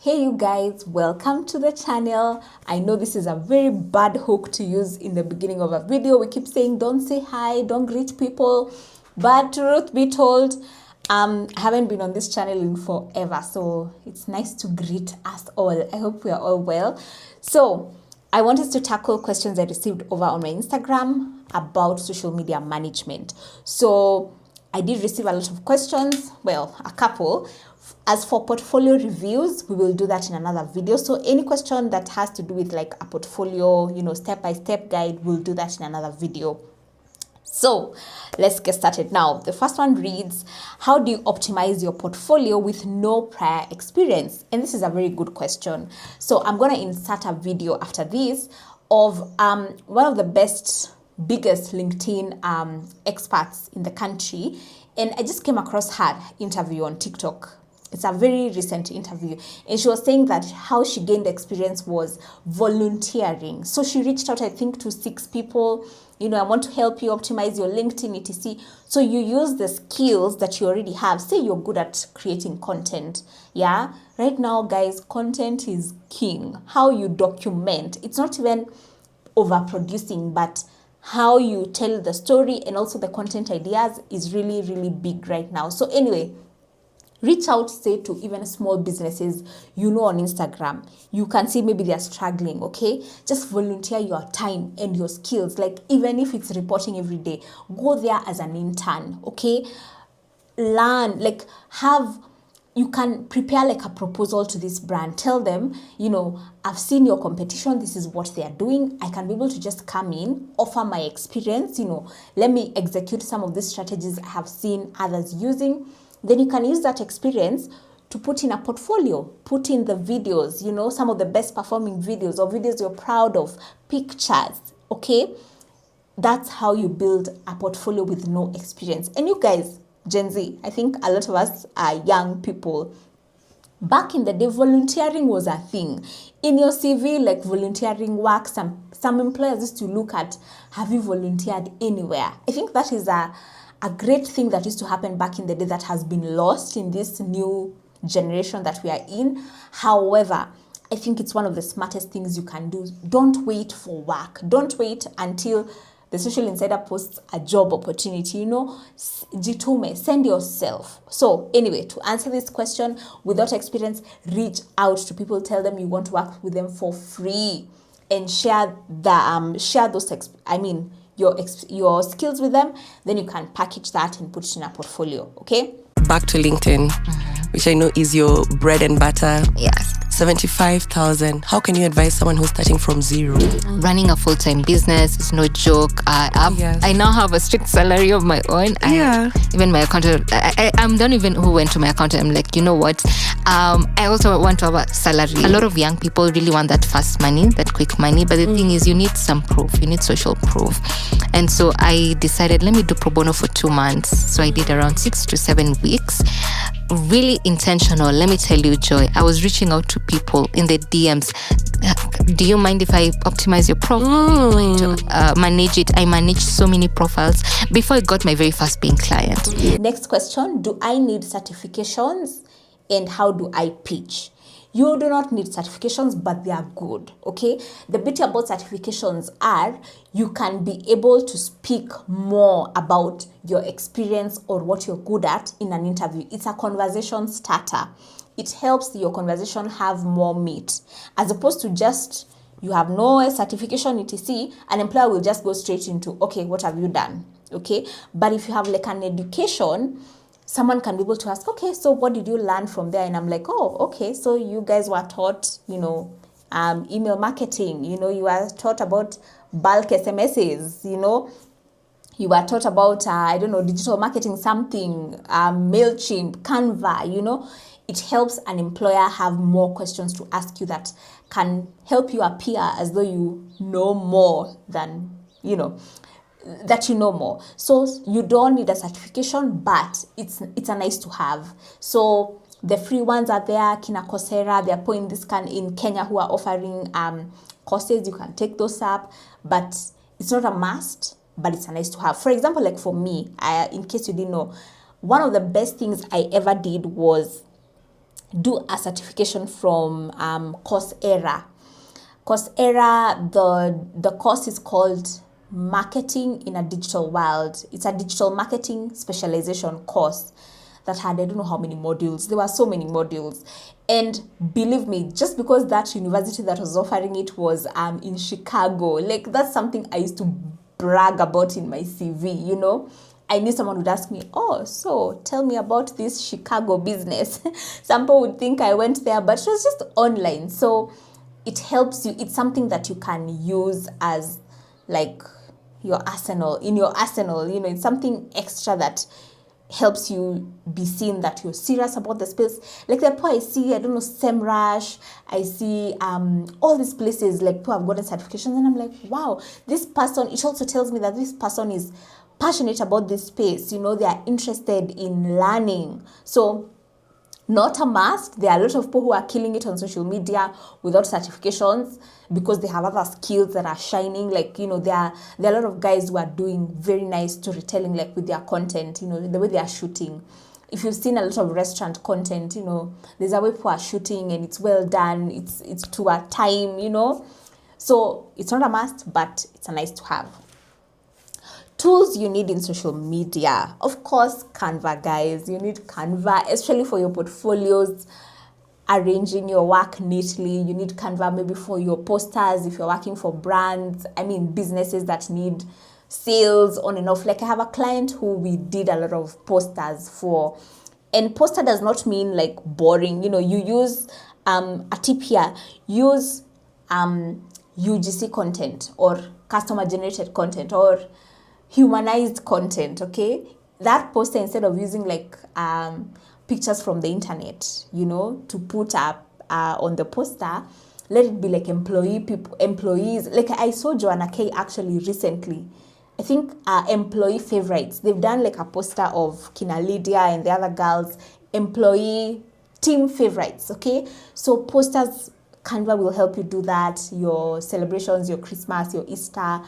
Hey you guys, welcome to the channel. I know this is a very bad hook to use in the beginning of a video. We keep saying don't say hi, don't greet people, but truth be told, I haven't been on this channel in forever, so it's nice to greet us all. I hope we are all well. So I wanted to tackle questions I received over on my Instagram about social media management. So I did receive a lot of questions, well, a couple. As for portfolio reviews, we will do that in another video. So any question that has to do with like a portfolio, step-by-step guide, we'll do that in another video. So let's get started now. The first one reads, how do you optimize your portfolio with no prior experience? And this is a very good question. So I'm going to insert a video after this of one of the biggest LinkedIn experts in the country. And I just came across her interview on TikTok. It's a very recent interview. And she was saying that how she gained experience was volunteering. So she reached out, I think, to 6 people. I want to help you optimize your LinkedIn, etc. So you use the skills that you already have. Say you're good at creating content. Yeah. Right now, guys, content is king. How you document. It's not even overproducing, but how you tell the story and also the content ideas is really, really big right now. So anyway, reach out, say, to even small businesses on Instagram. You can see maybe they're struggling, okay? Just volunteer your time and your skills. Like, even if it's reporting every day, go there as an intern, okay? Learn, you can prepare like a proposal to this brand. Tell them, I've seen your competition. This is what they are doing. I can be able to just come in, offer my experience, let me execute some of these strategies I have seen others using. Then you can use that experience to put in a portfolio, put in the videos, some of the best performing videos or videos you're proud of, pictures, okay? That's how you build a portfolio with no experience. And you guys, Gen Z, I think a lot of us are young people. Back in the day, volunteering was a thing. In your CV, like volunteering work, some employers used to look at, have you volunteered anywhere? I think that is a great thing that used to happen back in the day that has been lost in this new generation that we are in. However, I think it's one of the smartest things you can do. Don't wait for work. Don't wait until the Social Insider posts a job opportunity. Jitume, send yourself. So anyway, to answer this question, without experience, reach out to people. Tell them you want to work with them for free and share your skills with them. Then you can package that and put it in a portfolio. Okay, back to LinkedIn, which I know is your bread and butter. Yes. 75,000. How can you advise someone who's starting from zero? Running a full-time business is no joke. I now have a strict salary of my own. Even my accountant, I'm the only one who went to my accountant. I'm like, you know what? I also want to have a salary. A lot of young people really want that fast money, that quick money. But the thing is, you need some proof. You need social proof. And so I decided, let me do pro bono for 2 months. So I did around 6 to 7 weeks. Really intentional. Let me tell you, Joy, I was reaching out to people in the DMs. Do you mind if I optimize your profile? Manage it. I managed so many profiles before I got my very first paying client. Next question, do I need certifications and how do I pitch? You do not need certifications, but they are good, okay? The beauty about certifications are you can be able to speak more about your experience or what you're good at in an interview. It's a conversation starter. It helps your conversation have more meat. As opposed to just, you have no certification, etc., an employer will just go straight into, okay, what have you done, okay? But if you have like an education, someone can be able to ask, okay, so what did you learn from there? And I'm like, oh, okay, so you guys were taught, email marketing, you were taught about bulk SMSs, you were taught about, digital marketing, something, MailChimp, Canva, It helps an employer have more questions to ask you that can help you appear as though you know more than, that you know more. So you don't need a certification, but it's a nice to have. So the free ones are there. Kina Coursera, they're putting this in Kenya who are offering courses. You can take those up, but it's not a must, but it's a nice to have. For example, like for me, in case you didn't know, one of the best things I ever did was do a certification from 𝗪𝗪𝗧𝗪. 𝗪𝗪𝗧𝗪, the course is called Marketing in a Digital World. It's a digital marketing specialization course that had, I don't know how many modules. There were so many modules. And believe me, just because that university that was offering it was in Chicago, like that's something I used to brag about in my CV, you know. I knew someone would ask me, oh, so tell me about this Chicago business. Some people would think I went there, but it was just online. So it helps you. It's something that you can use as like your arsenal, in your arsenal, you know. It's something extra that helps you be seen that you're serious about the space. Like the people I see, I don't know, SEMrush, I see all these places, like people have gotten certifications, and I'm like, wow, this person, it also tells me that this person is passionate about this space, you know, they are interested in learning. So not a must. There are a lot of people who are killing it on social media without certifications because they have other skills that are shining. Like, you know, there are a lot of guys who are doing very nice storytelling, like with their content, you know, the way they are shooting. If you've seen a lot of restaurant content, you know, there's a way people are shooting and it's well done. It's to a time, you know. So it's not a must, but it's a nice to have. Tools you need in social media. Of course, Canva, guys. You need Canva, especially for your portfolios, arranging your work neatly. You need Canva maybe for your posters if you're working for brands. I mean, businesses that need sales on and off. Like I have a client who we did a lot of posters for. And poster does not mean like boring. You know, you use a tip here. Use UGC content or customer generated content or humanized content, okay? That poster, instead of using like pictures from the internet, you know, to put up on the poster, let it be like employees. Like I saw Joanna K actually recently, I think employee favorites. They've done like a poster of Kina Lydia and the other girls, employee team favorites, okay? So posters, Canva will help you do that. Your celebrations, your Christmas, your Easter,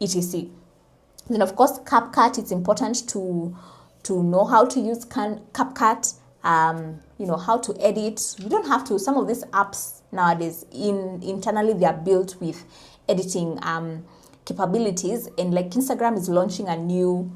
etc. Then of course, CapCut, it's important to know how to use CapCut, you know, how to edit. You don't have to. Some of these apps nowadays, internally, they are built with editing capabilities. And like Instagram is launching a new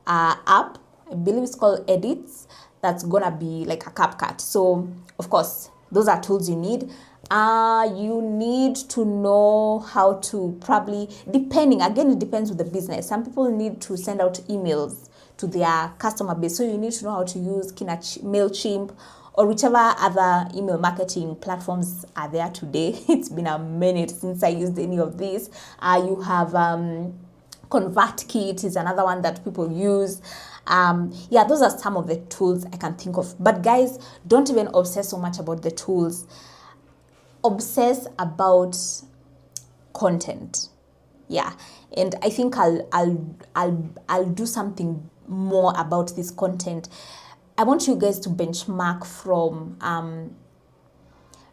app, I believe it's called Edits, that's gonna be like a CapCut. So of course, those are tools you need. You need to know how to probably, depending, again, it depends with the business. Some people need to send out emails to their customer base. So you need to know how to use MailChimp or whichever other email marketing platforms are there today. It's been a minute since I used any of these. You have ConvertKit is another one that people use. Yeah, those are some of the tools I can think of. But guys, don't even obsess so much about the tools. Obsess about content. Yeah, and I think I'll do something more about this content. I want you guys to benchmark from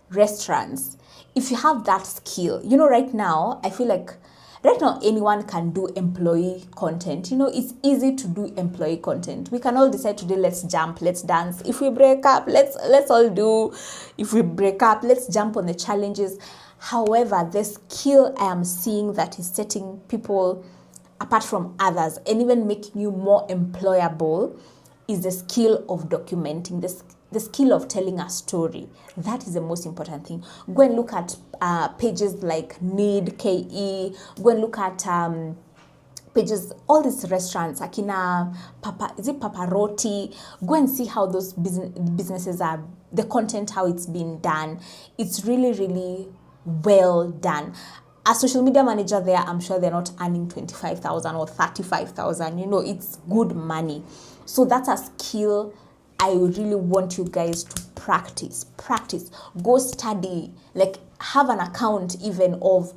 restaurants. If you have that skill, you know, right now I feel like anyone can do employee content. You know, it's easy to do employee content. We can all decide today, let's jump, let's dance. If we break up, let's all do. If we break up, let's jump on the challenges. However, the skill I am seeing that is setting people apart from others and even making you more employable is the skill of documenting, the skill of telling a story. That is the most important thing. Go and look at pages like 𝗪𝗧𝗪𝗧𝗪. Go and look at pages, all these restaurants, Akina, Paparotti. Go and see how those businesses are, the content, how it's been done. It's really, really well done. A social media manager there, I'm sure they're not earning 25,000 or 35,000. You know, it's good money. So that's a skill I really want you guys to practice. Go study, like have an account even of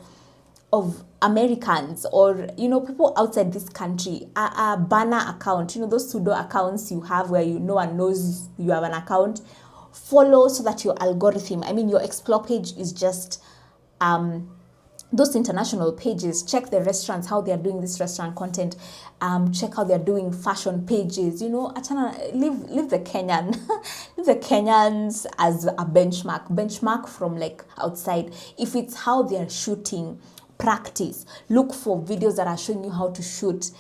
Americans or, you know, people outside this country, a banner account, you know, those pseudo accounts you have where no one knows you have an account. Follow so that your algorithm, I mean, your explore page is just those international pages, check the restaurants, how they are doing this restaurant content, check how they're doing fashion pages, you know, leave the Kenyan, leave the Kenyans as a benchmark from like outside. If it's how they're shooting, practice, look for videos that are showing you how to shoot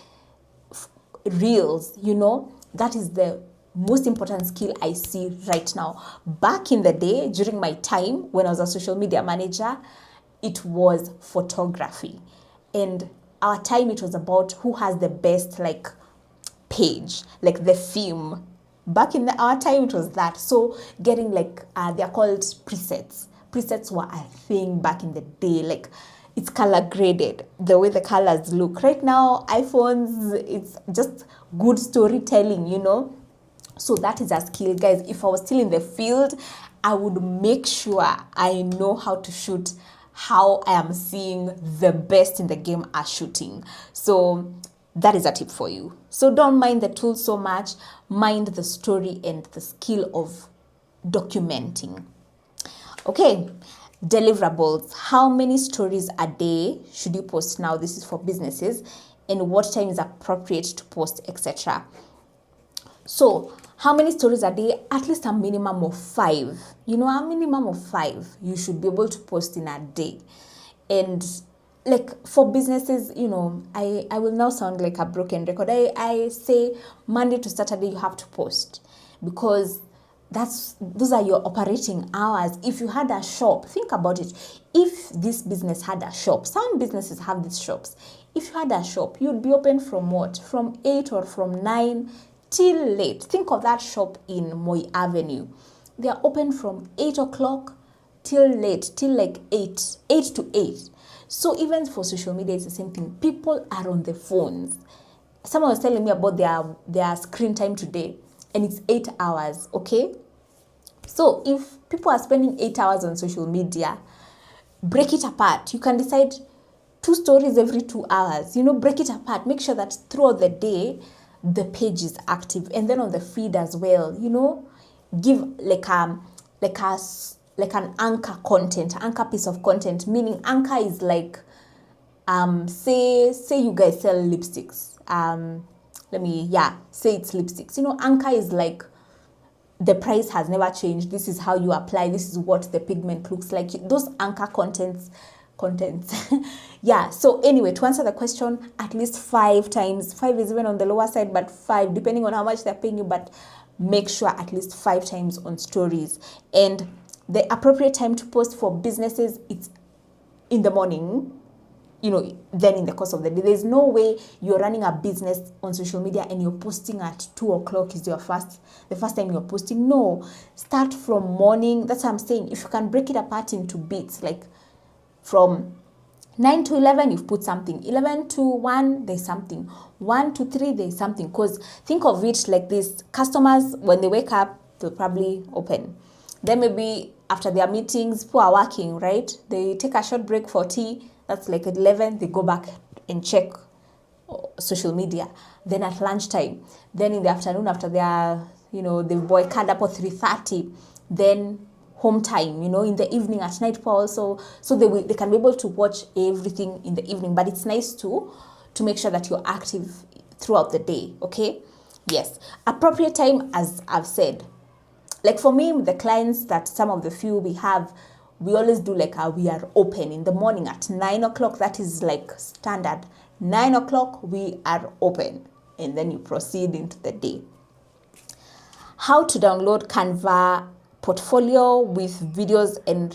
reels, you know, that is the most important skill I see right now. Back in the day, during my time when I was a social media manager, it was photography, and our time it was about who has the best like page, like the theme. Back in our time it was that. So getting like they're called presets were a thing back in the day. Like it's color graded, the way the colors look. Right now iPhones, it's just good storytelling, you know. So that is a skill, guys. If I was still in the field, I would make sure I know how to shoot how I am seeing the best in the game are shooting. So that is a tip for you. So don't mind the tool so much, mind the story and the skill of documenting. Okay, deliverables. How many stories a day should you post now? This is for businesses, and what time is appropriate to post, etc. So how many stories a day? At least a minimum of 5. You know, a minimum of 5 you should be able to post in a day. And like for businesses, you know, I will now sound like a broken record. I say Monday to Saturday you have to post, because those are your operating hours. If you had a shop, think about it. If this business had a shop, some businesses have these shops. If you had a shop, you'd be open from what? From 8 or from 9 till late. Think of that shop in Moi Avenue. They are open from 8 o'clock till late, till like 8 to 8. So even for social media, it's the same thing. People are on the phones. Someone was telling me about their screen time today, and it's 8 hours, okay? So if people are spending 8 hours on social media, break it apart. You can decide 2 stories every 2 hours. You know, break it apart. Make sure that throughout the day, the page is active, and then on the feed as well, you know, give like an anchor piece of content. Meaning anchor is like say you guys sell lipsticks, say it's lipsticks. You know, anchor is like the price has never changed, this is how you apply, this is what the pigment looks like. Those anchor contents. Yeah, so anyway, to answer the question, at least 5 times. 5 is even on the lower side, but 5 depending on how much they're paying you, but make sure at least 5 times on stories. And the appropriate time to post for businesses, it's in the morning, you know, then in the course of the day. There's no way you're running a business on social media and you're posting at 2 o'clock is the first time you're posting. No, start from morning. That's what I'm saying. If you can break it apart into bits, like from 9 to 11, you've put something. 11 to 1, there's something. 1 to 3, there's something. Because think of it like this. Customers, when they wake up, they'll probably open. Then maybe after their meetings, people are working, right? They take a short break for tea. That's like at 11. They go back and check social media. Then at lunchtime. Then in the afternoon, after they are, you know, they've boycotted up at 3:30. Then home time, you know, in the evening, at night also, so they can be able to watch everything in the evening. But it's nice to make sure that you're active throughout the day, okay? Yes, appropriate time, as I've said. Like for me, with the clients that some of the few we have, we always do like we are open in the morning at 9 o'clock. That is like standard. 9 o'clock, we are open. And then you proceed into the day. How to download Canva portfolio with videos and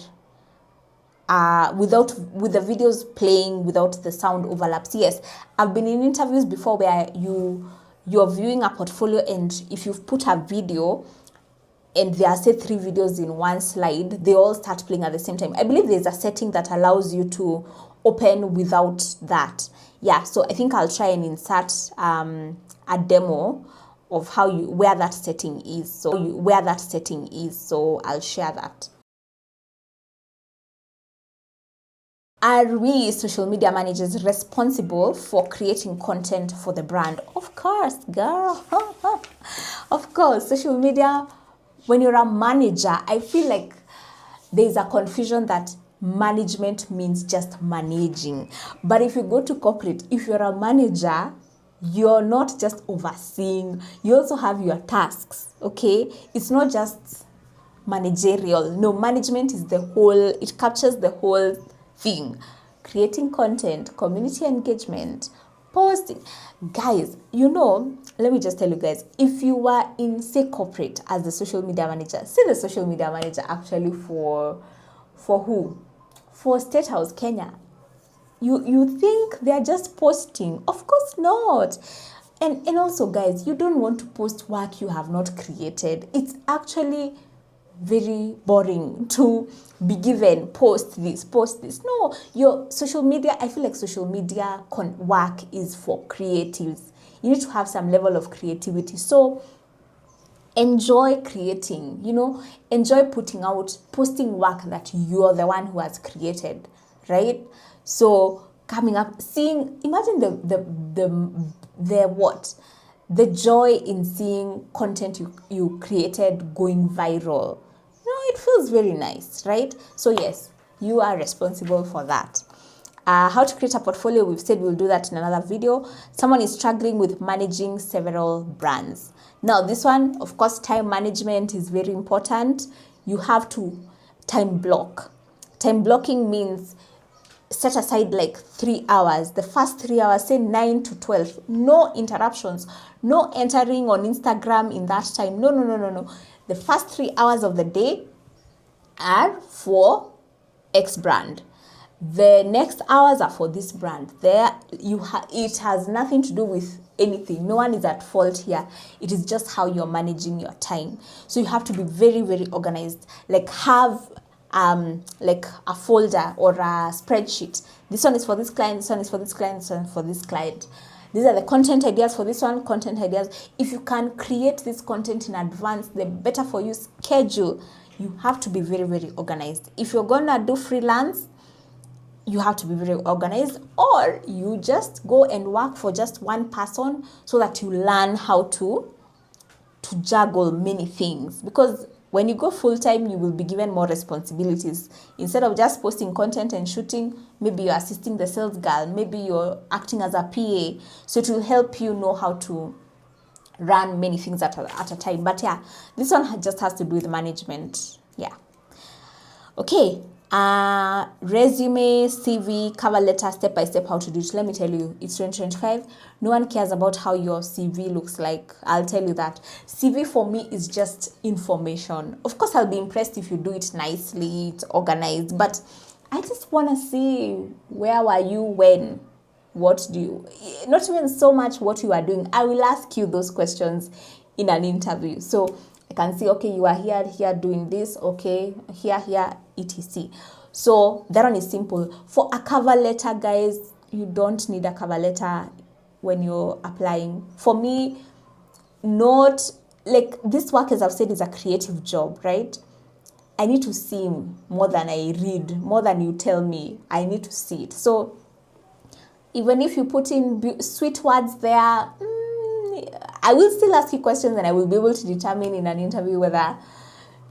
with the videos playing without the sound overlaps. Yes, I've been in interviews before where you're viewing a portfolio, and if you've put a video and there are say 3 videos in one slide, they all start playing at the same time. I believe there's a setting that allows you to open without that. Yeah, so I think I'll try and insert a demo of where that setting is. So I'll share that. Are we social media managers responsible for creating content for the brand? Of course, girl. Of course, social media, when you're a manager, I feel like there's a confusion that management means just managing. But if you go to corporate, if you're a manager, you're not just overseeing, you also have your tasks, okay? It's not just managerial. No, management is the whole, it captures the whole thing. Creating content, community engagement, posting. Guys, you know, let me just tell you guys, if you were in, say, corporate as the social media manager, say the social media manager actually for who? For State House Kenya. You think they're just posting? Of course not. And also, guys, you don't want to post work you have not created. It's actually very boring to be given post this. No, your social media, I feel like social media work is for creatives. You need to have some level of creativity. So enjoy creating, you know, enjoy posting work that you're the one who has created, right? So coming up, imagine the joy in seeing content you created going viral. You know, it feels very nice, right? So yes, you are responsible for that. How to create a portfolio, we've said we'll do that in another video. Someone is struggling with managing several brands. Now this one, of course, time management is very important. You have to time block. Time blocking means set aside like 3 hours. The first 3 hours, say 9 to 12. No interruptions. No entering on Instagram in that time. No. The first 3 hours of the day are for X brand. The next hours are for this brand. It has nothing to do with anything. No one is at fault here. It is just how you're managing your time. So you have to be very, very organized. Like have like a folder or a spreadsheet. This one is for this client, this one is for this client, this one is for this client. These are the content ideas for this one, content ideas. If you can create this content in advance, the better for you. Schedule. You have to be very, very organized. If you're gonna do freelance, you have to be very organized, or you just go and work for just one person so that you learn how to juggle many things. Because when you go full-time, you will be given more responsibilities. Instead of just posting content and shooting, maybe you're assisting the sales girl, maybe you're acting as a PA. So it will help you know how to run many things at a time. But yeah, this one just has to do with management. Yeah. Okay. Resume, CV, cover letter, step by step how to do it. Let me tell you, it's 2025. No one cares about how your CV looks like. I'll tell you that. CV for me is just information. Of course, I'll be impressed if you do it nicely, it's organized, but I just want to see where were you when, what do you, not even so much what you are doing. I will ask you those questions in an interview. So I can see, okay, you are here doing this, okay, here, etc. So that one is simple. For a cover letter, guys, you don't need a cover letter when you're applying. For me, not like this work, as I've said, is a creative job, right? I need to see more than I read, more than you tell me. I need to see it. So even if you put in sweet words there, I will still ask you questions and I will be able to determine in an interview whether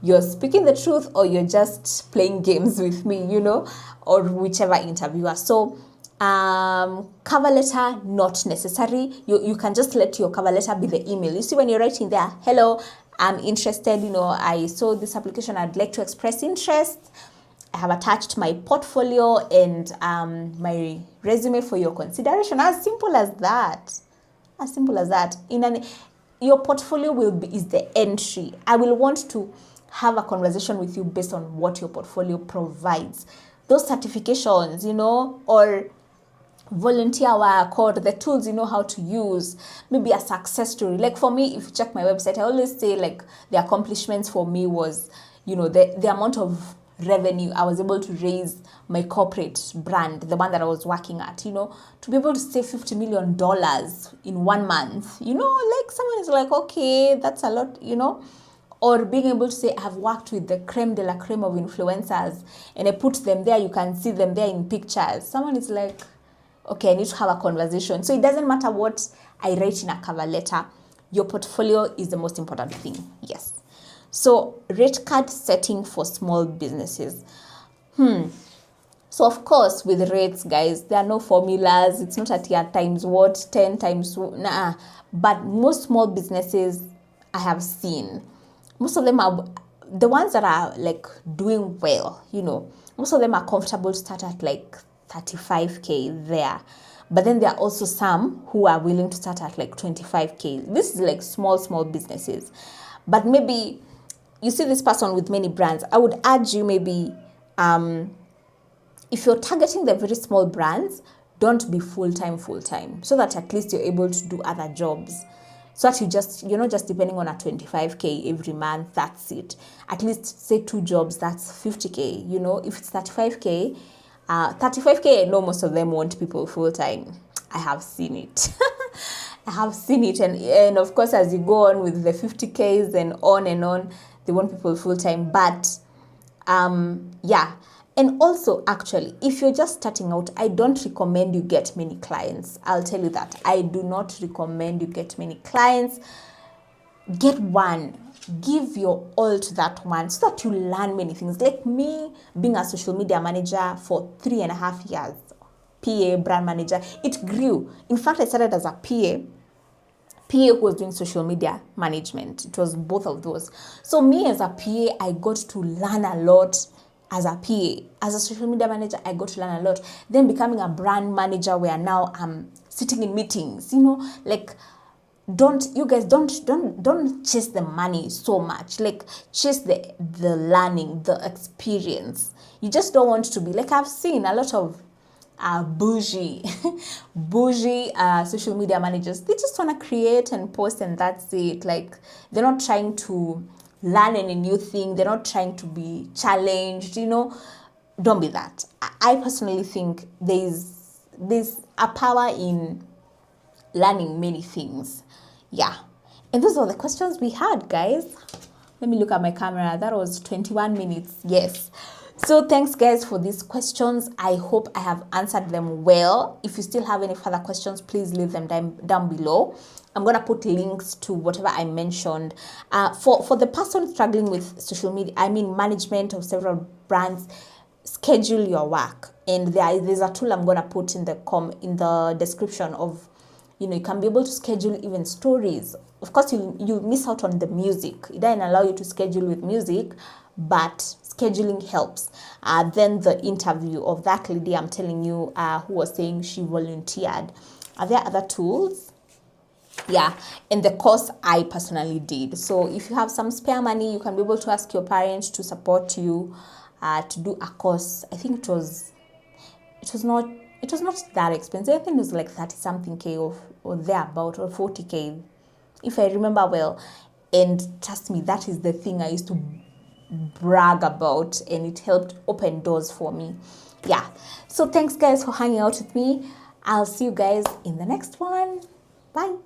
you're speaking the truth or you're just playing games with me, you know, or whichever interviewer. So cover letter, not necessary. You can just let your cover letter be the email. You see when you're writing there, hello, I'm interested, you know, I saw this application, I'd like to express interest. I have attached my portfolio and my resume for your consideration. As simple as that. As simple as that. Your portfolio is the entry. I will want to have a conversation with you based on what your portfolio provides. Those certifications, you know, or volunteer work, or the tools you know how to use, maybe a success story. Like for me, if you check my website, I always say like the accomplishments for me was, you know, the amount of revenue I was able to raise my corporate brand, the one that I was working at, you know, to be able to save $50 million in 1 month, you know, like someone is like, okay, that's a lot, you know. Or being able to say, I've worked with the creme de la creme of influencers and I put them there, you can see them there in pictures. Someone is like, okay, I need to have a conversation. So it doesn't matter what I write in a cover letter. Your portfolio is the most important thing. Yes. So rate card setting for small businesses. So of course, with rates, guys, there are no formulas. It's not at your times what, 10 times, nah. But most small businesses I have seen, most of them are, the ones that are like doing well, you know, most of them are comfortable to start at like 35K there. But then there are also some who are willing to start at like 25K. This is like small businesses. But maybe you see this person with many brands. I would urge you maybe, if you're targeting the very small brands, don't be full-time, so that at least you're able to do other jobs. So that you're not just depending on a 25K every month, that's it. At least say 2 jobs, that's 50K. You know, if it's 35K, I know most of them want people full-time. I have seen it. I have seen it. And of course, as you go on with the 50Ks and on, they want people full-time. But yeah. And also, actually, if you're just starting out, I don't recommend you get many clients. I'll tell you that. I do not recommend you get many clients. Get one. Give your all to that one so that you learn many things. Like me, being a social media manager for 3.5 years, PA, brand manager, it grew. In fact, I started as a PA who was doing social media management. It was both of those. So me as a PA, I got to learn a lot. As a PA, as a social media manager, I got to learn a lot. Then becoming a brand manager, where now I'm sitting in meetings, you know, like don't chase the money so much. Like chase the learning, the experience. You just don't want to be like, I've seen a lot of bougie social media managers. They just want to create and post and that's it. Like they're not trying to learn any new thing. They're not trying to be challenged, you know. Don't be that. I personally think there's a power in learning many things. Yeah. And those are the questions we had, guys. Let me look at my camera. That was 21 minutes. Yes. So thanks, guys, for these questions. I hope I have answered them well. If you still have any further questions, please leave them down below. I'm going to put links to whatever I mentioned. For the person struggling with social media, I mean management of several brands, schedule your work. And there's a tool I'm going to put in the description of, you know, you can be able to schedule even stories. Of course, you miss out on the music. It doesn't allow you to schedule with music, but scheduling helps. Then the interview of that lady I'm telling you who was saying she volunteered. Are there other tools? Yeah, and the course I personally did. So if you have some spare money, you can be able to ask your parents to support you to do a course. I think it was not that expensive. I think it was like 30-something K or thereabout, or 40K, if I remember well. And trust me, that is the thing I used to brag about, and it helped open doors for me. Yeah. So thanks, guys, for hanging out with me. I'll see you guys in the next one. Bye.